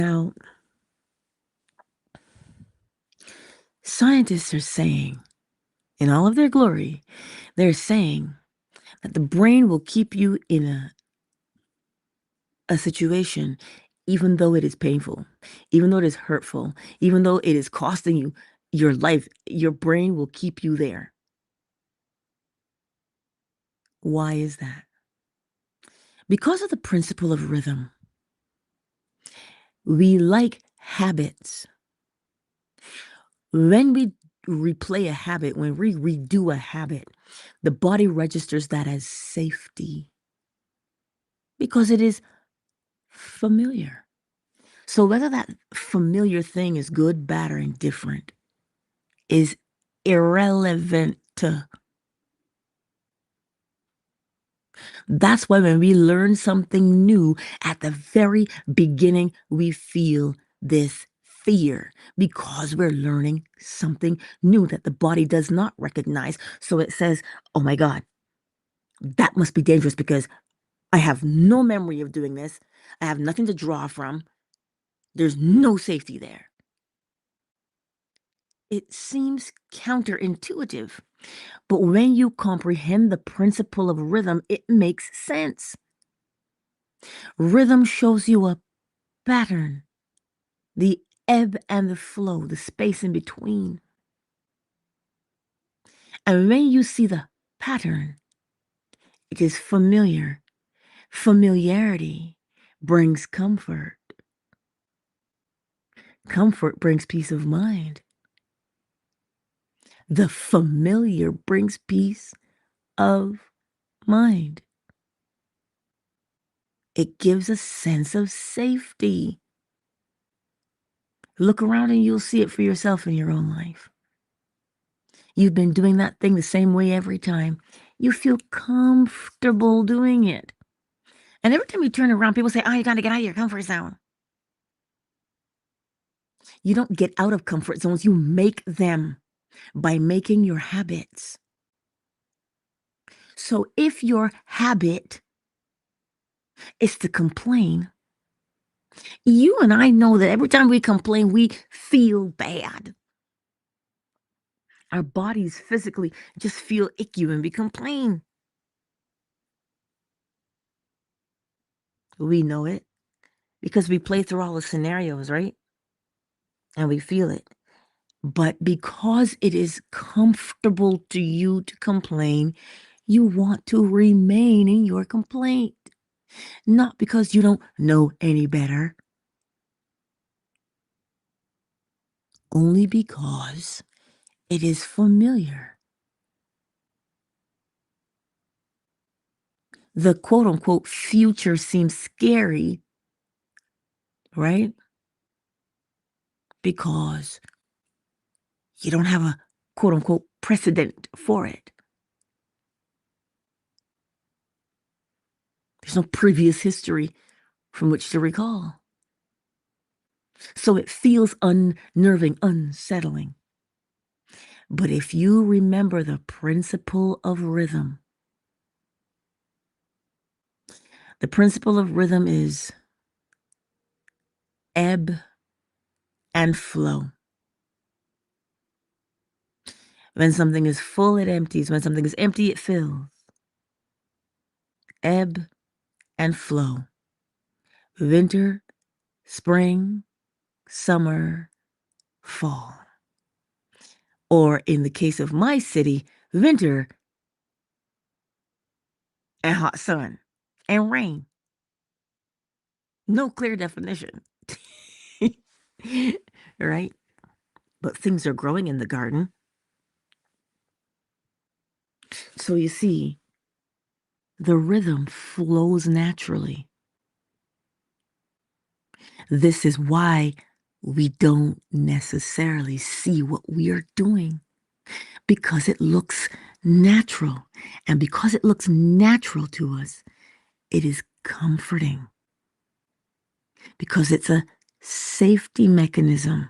Now, scientists are saying, in all of their glory, they're saying that the brain will keep you in a situation, even though it is painful, even though it is hurtful, even though it is costing you your life, your brain will keep you there. Why is that? Because of the principle of rhythm. We like habits. When we replay a habit, when we redo a habit, the body registers that as safety because it is familiar. So whether that familiar thing is good, bad, or indifferent is irrelevant. That's why when we learn something new, at the very beginning, we feel this fear because we're learning something new that the body does not recognize. So it says, oh my God, that must be dangerous because I have no memory of doing this. I have nothing to draw from. There's no safety there. It seems counterintuitive, but when you comprehend the principle of rhythm, it makes sense. Rhythm shows you a pattern, the ebb and the flow, the space in between. And when you see the pattern, it is familiar. Familiarity brings comfort. Comfort brings peace of mind. The familiar brings peace of mind. It gives a sense of safety. Look around and you'll see it for yourself in your own life. You've been doing that thing the same way every time. You feel comfortable doing it. And every time you turn around, people say, oh, you got to get out of your comfort zone. You don't get out of comfort zones. You make them by making your habits. So if your habit is to complain, you and I know that every time we complain, we feel bad. Our bodies physically just feel icky when we complain. We know it because we play through all the scenarios, right? And we feel it. But because it is comfortable to you to complain, you want to remain in your complaint. Not because you don't know any better. Only because it is familiar. The quote unquote future seems scary, right? Because you don't have a quote unquote precedent for it. There's no previous history from which to recall. So it feels unnerving, unsettling. But if you remember the principle of rhythm, the principle of rhythm is ebb and flow. When something is full, it empties. When something is empty, it fills. Ebb and flow. Winter, spring, summer, fall. Or in the case of my city, winter and hot sun and rain. No clear definition. Right? But things are growing in the garden. So you see, the rhythm flows naturally. This is why we don't necessarily see what we are doing, because it looks natural. And because it looks natural to us, it is comforting, because it's a safety mechanism.